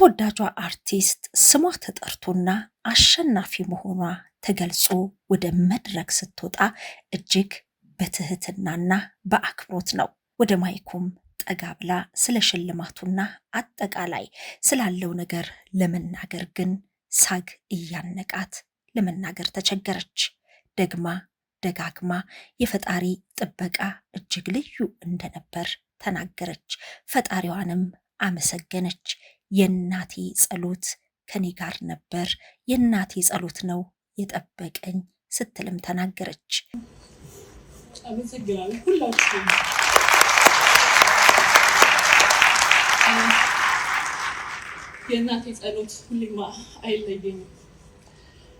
ተወዳጇ አርቲስት ስሟ ተጠርቶና አሸናፊ መሆኗ ተገልጾ ወደ መድረክ ስትወጣ እጅግ በትህትናና በአክብሮት ነው። ወደ ማይኩም ጠጋ ብላ ስለ ሽልማቱና አጠቃላይ ስላለው ነገር ለመናገር ግን ሳግ እያነቃት ለመናገር ተቸገረች። ደግማ ደጋግማ የፈጣሪ ጥበቃ እጅግ ልዩ እንደነበር ተናገረች። ፈጣሪዋንም አመሰገነች። የእናቴ ጸሎት ከኔ ጋር ነበር፣ የእናቴ ጸሎት ነው የጠበቀኝ ስትልም ተናገረች። አመሰግናለሁ ሁላችሁም። የእናቴ ጸሎት ሁሌም አይለየኝም።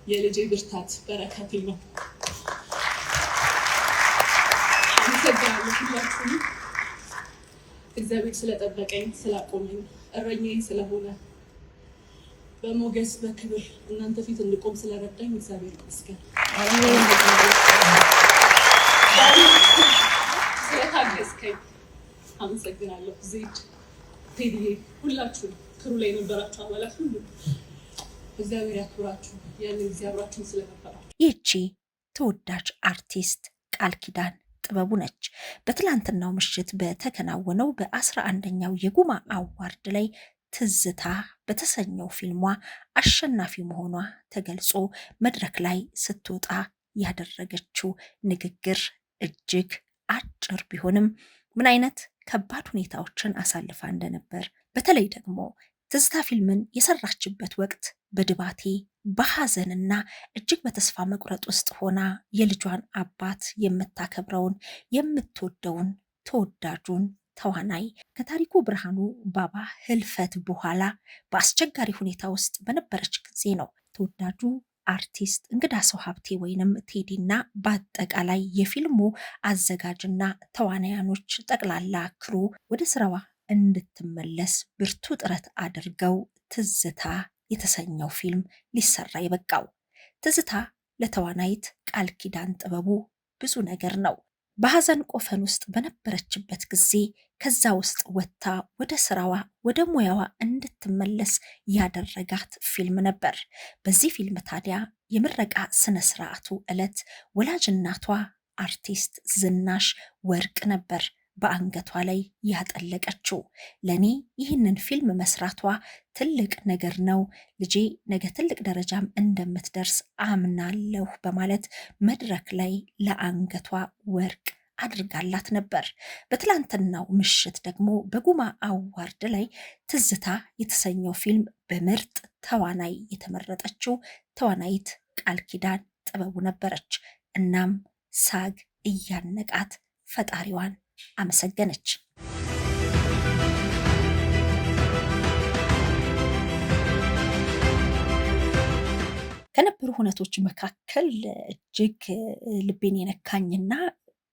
የልጄ ብርታት በረከቴ ነው። አመሰግናለሁ ሁላችሁም። እግዚአብሔር ስለጠበቀኝ ስላቆመኝ እረኛዬ ስለሆነ በሞገስ በክብር እናንተ ፊት እንድቆም ስለረዳኝ እግዚአብሔር ይመስገን። ስለታገስከኝ አመሰግናለሁ። ዜድ፣ ቴዲዬ፣ ሁላችሁ ክሩ ላይ የነበራችሁ አባላት ሁሉ እግዚአብሔር ያክብራችሁ። ያንን ጊዜ አብራችሁን ስለነበራችሁ። ይህቺ ተወዳጅ አርቲስት ቃል ኪዳን ጥበቡ ነች። በትላንትናው ምሽት በተከናወነው በ11ኛው የጉማ አዋርድ ላይ ትዝታ በተሰኘው ፊልሟ አሸናፊ መሆኗ ተገልጾ መድረክ ላይ ስትወጣ ያደረገችው ንግግር እጅግ አጭር ቢሆንም ምን አይነት ከባድ ሁኔታዎችን አሳልፋ እንደነበር፣ በተለይ ደግሞ ትዝታ ፊልምን የሰራችበት ወቅት በድባቴ በሐዘንና እጅግ በተስፋ መቁረጥ ውስጥ ሆና የልጇን አባት የምታከብረውን የምትወደውን ተወዳጁን ተዋናይ ከታሪኩ ብርሃኑ ባባ ህልፈት በኋላ በአስቸጋሪ ሁኔታ ውስጥ በነበረች ጊዜ ነው ተወዳጁ አርቲስት እንግዳ ሰው ሀብቴ ወይንም ቴዲና በአጠቃላይ የፊልሙ አዘጋጅና ተዋናያኖች ጠቅላላ ክሩ ወደ ስራዋ እንድትመለስ ብርቱ ጥረት አድርገው ትዝታ የተሰኘው ፊልም ሊሰራ የበቃው። ትዝታ ለተዋናይት ቃል ኪዳን ጥበቡ ብዙ ነገር ነው። በሐዘን ቆፈን ውስጥ በነበረችበት ጊዜ ከዛ ውስጥ ወጥታ ወደ ስራዋ ወደ ሙያዋ እንድትመለስ ያደረጋት ፊልም ነበር። በዚህ ፊልም ታዲያ የምረቃ ስነ ስርዓቱ ዕለት ወላጅ እናቷ አርቲስት ዝናሽ ወርቅ ነበር በአንገቷ ላይ ያጠለቀችው። ለኔ ይህንን ፊልም መስራቷ ትልቅ ነገር ነው፣ ልጄ ነገ ትልቅ ደረጃም እንደምትደርስ አምናለሁ በማለት መድረክ ላይ ለአንገቷ ወርቅ አድርጋላት ነበር። በትላንትናው ምሽት ደግሞ በጉማ አዋርድ ላይ ትዝታ የተሰኘው ፊልም በምርጥ ተዋናይ የተመረጠችው ተዋናይት ቃል ኪዳን ጥበቡ ነበረች። እናም ሳግ እያነቃት ፈጣሪዋን አመሰገነች። ከነበሩ ሁነቶች መካከል እጅግ ልቤን የነካኝና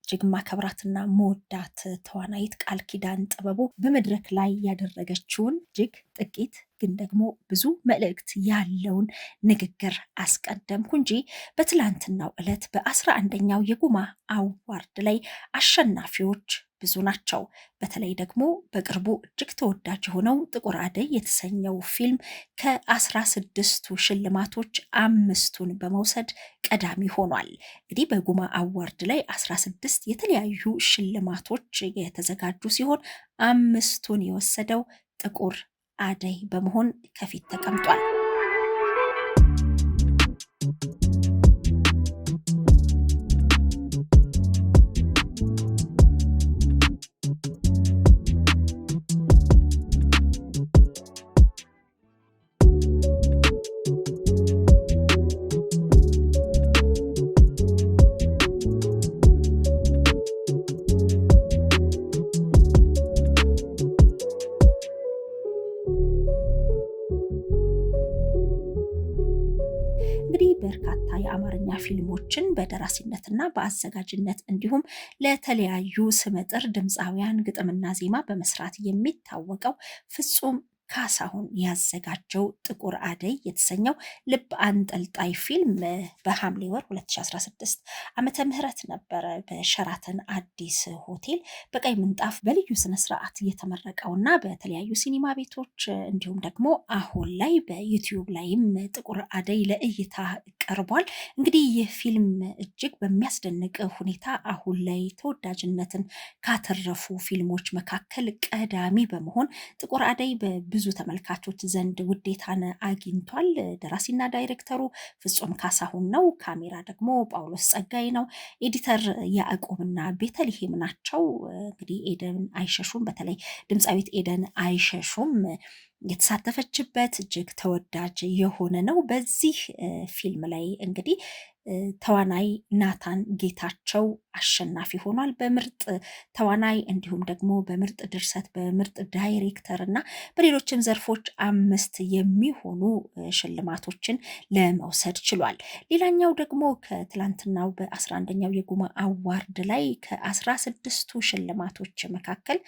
እጅግ ማከብራትና መወዳት ተዋናይት ቃል ኪዳን ጥበቡ በመድረክ ላይ ያደረገችውን እጅግ ጥቂት ግን ደግሞ ብዙ መልእክት ያለውን ንግግር አስቀደምኩ እንጂ በትላንትናው ዕለት በ11ኛው የጉማ አዋርድ ላይ አሸናፊዎች ብዙ ናቸው። በተለይ ደግሞ በቅርቡ እጅግ ተወዳጅ የሆነው ጥቁር አደይ የተሰኘው ፊልም ከ16ቱ ሽልማቶች 5ቱን በመውሰድ ቀዳሚ ሆኗል። እንግዲህ በጉማ አዋርድ ላይ 16 የተለያዩ ሽልማቶች የተዘጋጁ ሲሆን 5ቱን የወሰደው ጥቁር አደይ በመሆን ከፊት ተቀምጧል። በርካታ የአማርኛ ፊልሞችን በደራሲነትና በአዘጋጅነት እንዲሁም ለተለያዩ ስመጥር ድምፃውያን ግጥምና ዜማ በመስራት የሚታወቀው ፍጹም ካሳሁን ያዘጋጀው ጥቁር አደይ የተሰኘው ልብ አንጠልጣይ ፊልም በሐምሌ ወር 2016 ዓመተ ምህረት ነበረ በሸራተን አዲስ ሆቴል በቀይ ምንጣፍ በልዩ ስነስርዓት የተመረቀውና በተለያዩ ሲኒማ ቤቶች እንዲሁም ደግሞ አሁን ላይ በዩቲዩብ ላይም ጥቁር አደይ ለእይታ ቀርቧል። እንግዲህ ይህ ፊልም እጅግ በሚያስደንቅ ሁኔታ አሁን ላይ ተወዳጅነትን ካተረፉ ፊልሞች መካከል ቀዳሚ በመሆን ጥቁር አደይ በብዙ ተመልካቾች ዘንድ ውዴታን አግኝቷል። ደራሲና ዳይሬክተሩ ፍጹም ካሳሁን ነው። ካሜራ ደግሞ ጳውሎስ ጸጋይ ነው። ኤዲተር ያዕቆብና ቤተልሔም ናቸው። እንግዲህ ኤደን አይሸሹም፣ በተለይ ድምፃዊት ኤደን አይሸሹም የተሳተፈችበት እጅግ ተወዳጅ የሆነ ነው። በዚህ ፊልም ላይ እንግዲህ ተዋናይ ናታን ጌታቸው አሸናፊ ሆኗል በምርጥ ተዋናይ እንዲሁም ደግሞ በምርጥ ድርሰት በምርጥ ዳይሬክተር እና በሌሎችም ዘርፎች 5 የሚሆኑ ሽልማቶችን ለመውሰድ ችሏል። ሌላኛው ደግሞ ከትላንትናው በ11ኛው የጉማ አዋርድ ላይ ከ16ቱ ሽልማቶች መካከል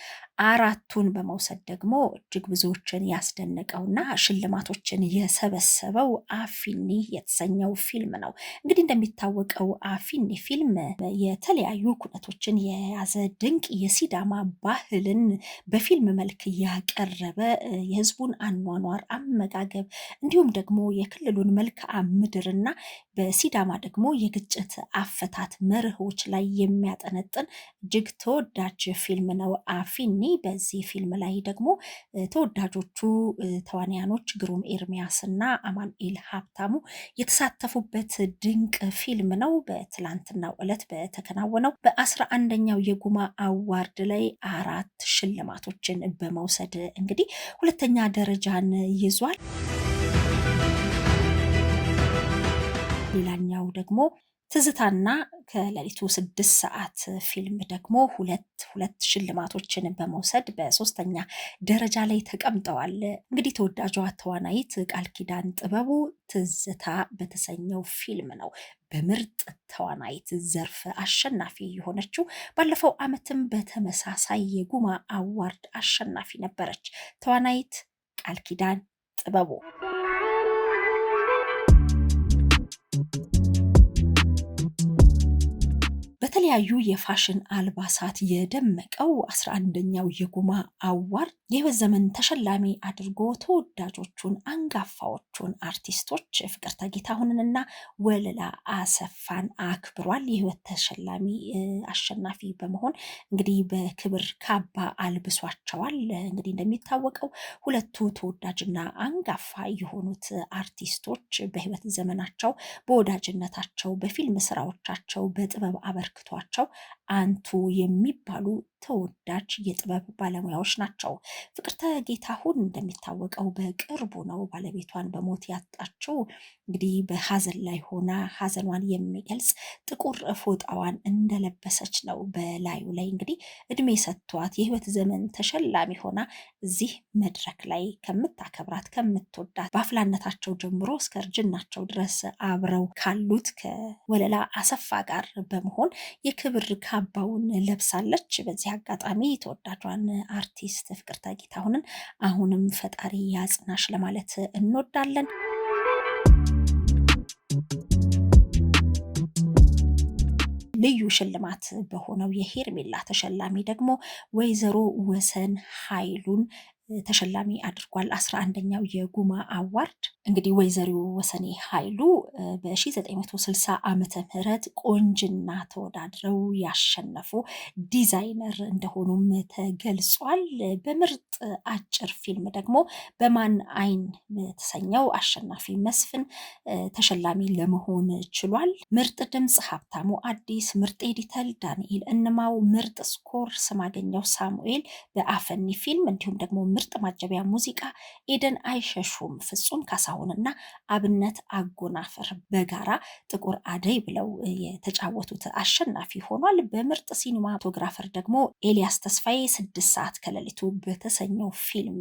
4ቱን በመውሰድ ደግሞ እጅግ ብዙዎችን ያስደነቀውና ሽልማቶችን የሰበሰበው አፊኒ የተሰኘው ፊልም ነው። እንግዲህ እንደሚታወቀው አፊኒ ፊልም የተለያዩ ኩነቶችን የያዘ ድንቅ የሲዳማ ባህልን በፊልም መልክ ያቀረበ የህዝቡን አኗኗር፣ አመጋገብ እንዲሁም ደግሞ የክልሉን መልክዓ ምድርና በሲዳማ ደግሞ የግጭት አፈታት መርሆች ላይ የሚያጠነጥን እጅግ ተወዳጅ ፊልም ነው አፊኒ። በዚህ ፊልም ላይ ደግሞ ተወዳጆቹ ተዋንያኖች ግሩም ኤርሚያስና አማኑኤል ሀብታሙ የተሳተፉበት ድንቅ ፊልም ነው። በትላንትናው ዕለት በተከናወነው በ11ኛው የጉማ አዋርድ ላይ 4 ሽልማቶችን በመውሰድ እንግዲህ ሁለተኛ ደረጃን ይዟል። ሌላኛው ደግሞ ትዝታና ከሌሊቱ 6 ሰዓት ፊልም ደግሞ ሁለት ሽልማቶችን በመውሰድ በሶስተኛ ደረጃ ላይ ተቀምጠዋል። እንግዲህ ተወዳጇ ተዋናይት ቃል ኪዳን ጥበቡ ትዝታ በተሰኘው ፊልም ነው በምርጥ ተዋናይት ዘርፍ አሸናፊ የሆነችው። ባለፈው ዓመትም በተመሳሳይ የጉማ አዋርድ አሸናፊ ነበረች ተዋናይት ቃል ኪዳን ጥበቡ። በተለያዩ የፋሽን አልባሳት የደመቀው 11ኛው የጉማ አዋርድ የህይወት ዘመን ተሸላሚ አድርጎ ተወዳጆቹን አንጋፋዎቹን አርቲስቶች ፍቅርተ ጌታሁንንና ወለላ አሰፋን አክብሯል። የህይወት ተሸላሚ አሸናፊ በመሆን እንግዲህ በክብር ካባ አልብሷቸዋል። እንግዲህ እንደሚታወቀው ሁለቱ ተወዳጅና አንጋፋ የሆኑት አርቲስቶች በህይወት ዘመናቸው በወዳጅነታቸው በፊልም ስራዎቻቸው በጥበብ አበርክቷቸው አንቱ የሚባሉ ተወዳጅ የጥበብ ባለሙያዎች ናቸው። ፍቅርተ ጌታሁን እንደሚታወቀው በቅርቡ ነው ባለቤቷን በሞት ያጣችው። እንግዲህ በሀዘን ላይ ሆና ሀዘኗን የሚገልጽ ጥቁር ፎጣዋን እንደለበሰች ነው። በላዩ ላይ እንግዲህ እድሜ ሰጥቷት የህይወት ዘመን ተሸላሚ ሆና እዚህ መድረክ ላይ ከምታከብራት ከምትወዳት በአፍላነታቸው ጀምሮ እስከ እርጅናቸው ድረስ አብረው ካሉት ከወለላ አሰፋ ጋር በመሆን የክብር ካባውን ለብሳለች። በዚህ አጋጣሚ ተወዳጇን አርቲስት ፍቅርተ ጌታሁንን አሁንም ፈጣሪ ያጽናሽ ለማለት እንወዳለን። ልዩ ሽልማት በሆነው የሄርሜላ ተሸላሚ ደግሞ ወይዘሮ ወሰን ኃይሉን ተሸላሚ አድርጓል። 11ኛው የጉማ አዋርድ እንግዲህ ወይዘሮ ወሰኔ ኃይሉ በ1960 ዓመተ ምህረት ቆንጅና ተወዳድረው ያሸነፉ ዲዛይነር እንደሆኑም ተገልጿል። በምርጥ አጭር ፊልም ደግሞ በማን አይን የተሰኘው አሸናፊ መስፍን ተሸላሚ ለመሆን ችሏል። ምርጥ ድምፅ ሀብታሙ አዲስ፣ ምርጥ ኤዲተር ዳንኤል እንማው፣ ምርጥ ስኮር ስማገኘው ሳሙኤል በአፈኒ ፊልም እንዲሁም ደግሞ ምርጥ ማጀቢያ ሙዚቃ ኤደን አይሸሹም ፍጹም ካሳሁንና አብነት አጎናፍር በጋራ ጥቁር አደይ ብለው የተጫወቱት አሸናፊ ሆኗል። በምርጥ ሲኒማቶግራፈር ደግሞ ኤልያስ ተስፋዬ 6 ሰዓት ከሌሊቱ በተሰኘው ፊልም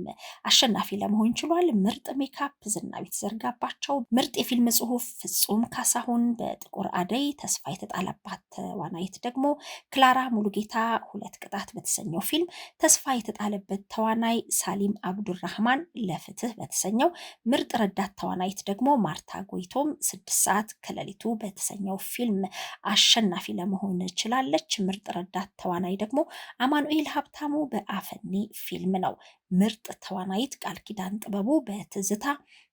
አሸናፊ ለመሆን ችሏል። ምርጥ ሜካፕ ዝናዊት ዘርጋባቸው፣ ምርጥ የፊልም ጽሁፍ ፍጹም ካሳሁን በጥቁር አደይ፣ ተስፋ የተጣለባት ተዋናይት ደግሞ ክላራ ሙሉጌታ 2 ቅጣት በተሰኘው ፊልም፣ ተስፋ የተጣለበት ተዋናይ ሳሊም አብዱራህማን ለፍትህ በተሰኘው፣ ምርጥ ረዳት ተዋናይት ደግሞ ማርታ ጎይቶም 6 ሰዓት ከሌሊቱ በተሰኘው ፊልም አሸናፊ ለመሆን ችላለች። ምርጥ ረዳት ተዋናይ ደግሞ አማኑኤል ሀብታሙ በአፈኒ ፊልም ነው። ምርጥ ተዋናይት ቃል ኪዳን ጥበቡ በትዝታ፣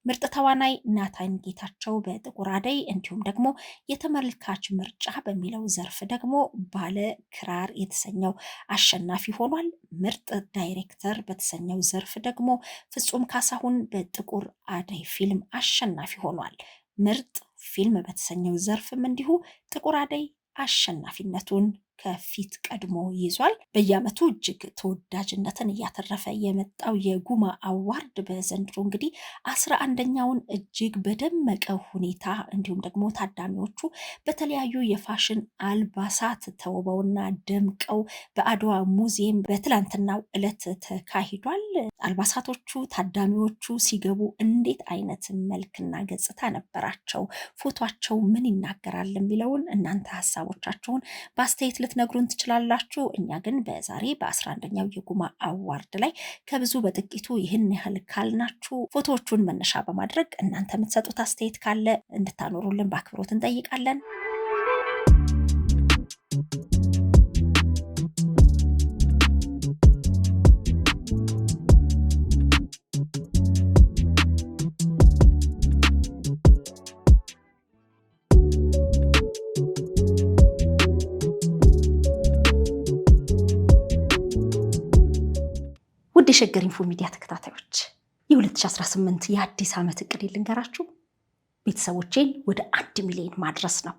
ምርጥ ተዋናይ ናታን ጌታቸው በጥቁር አደይ እንዲሁም ደግሞ የተመልካች ምርጫ በሚለው ዘርፍ ደግሞ ባለ ክራር የተሰኘው አሸናፊ ሆኗል። ምርጥ ዳይሬክተር በተሰኘው ዘርፍ ደግሞ ፍጹም ካሳሁን በጥቁር አደይ ፊልም አሸናፊ ሆኗል። ምርጥ ፊልም በተሰኘው ዘርፍም እንዲሁ ጥቁር አደይ አሸናፊነቱን ከፊት ቀድሞ ይዟል። በየዓመቱ እጅግ ተወዳጅነትን እያተረፈ የመጣው የጉማ አዋርድ በዘንድሮ እንግዲህ 11ኛውን እጅግ በደመቀ ሁኔታ እንዲሁም ደግሞ ታዳሚዎቹ በተለያዩ የፋሽን አልባሳት ተውበውና ደምቀው በአድዋ ሙዚየም በትላንትናው ዕለት ተካሂዷል። አልባሳቶቹ ታዳሚዎቹ ሲገቡ እንዴት አይነት መልክና ገጽታ ነበራቸው፣ ፎቷቸው ምን ይናገራል የሚለውን እናንተ ሀሳቦቻችሁን በአስተያየት ልትነግሩን ትችላላችሁ። እኛ ግን በዛሬ በ11ኛው የጉማ አዋርድ ላይ ከብዙ በጥቂቱ ይህን ያህል ካልናችሁ ፎቶዎቹን መነሻ በማድረግ እናንተ የምትሰጡት አስተያየት ካለ እንድታኖሩልን በአክብሮት እንጠይቃለን። ውድ የሸገር ኢንፎ ሚዲያ ተከታታዮች የ2018 የአዲስ ዓመት እቅድ ልንገራችሁ። ቤተሰቦቼን ወደ 1 ሚሊዮን ማድረስ ነው።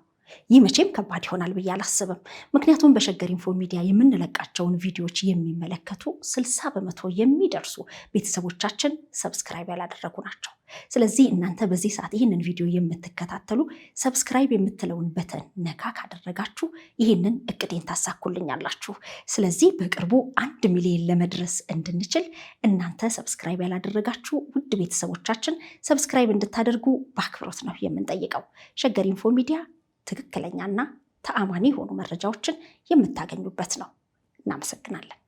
ይህ መቼም ከባድ ይሆናል ብዬ አላስብም። ምክንያቱም በሸገር ኢንፎ ሚዲያ የምንለቃቸውን ቪዲዮዎች የሚመለከቱ 60% የሚደርሱ ቤተሰቦቻችን ሰብስክራይብ ያላደረጉ ናቸው። ስለዚህ እናንተ በዚህ ሰዓት ይህንን ቪዲዮ የምትከታተሉ ሰብስክራይብ የምትለውን በተን ነካ ካደረጋችሁ ይህንን እቅዴን ታሳኩልኛላችሁ። ስለዚህ በቅርቡ 1 ሚሊዮን ለመድረስ እንድንችል እናንተ ሰብስክራይብ ያላደረጋችሁ ውድ ቤተሰቦቻችን ሰብስክራይብ እንድታደርጉ በአክብሮት ነው የምንጠይቀው። ሸገር ኢንፎ ሚዲያ ትክክለኛና ተአማኒ የሆኑ መረጃዎችን የምታገኙበት ነው። እናመሰግናለን።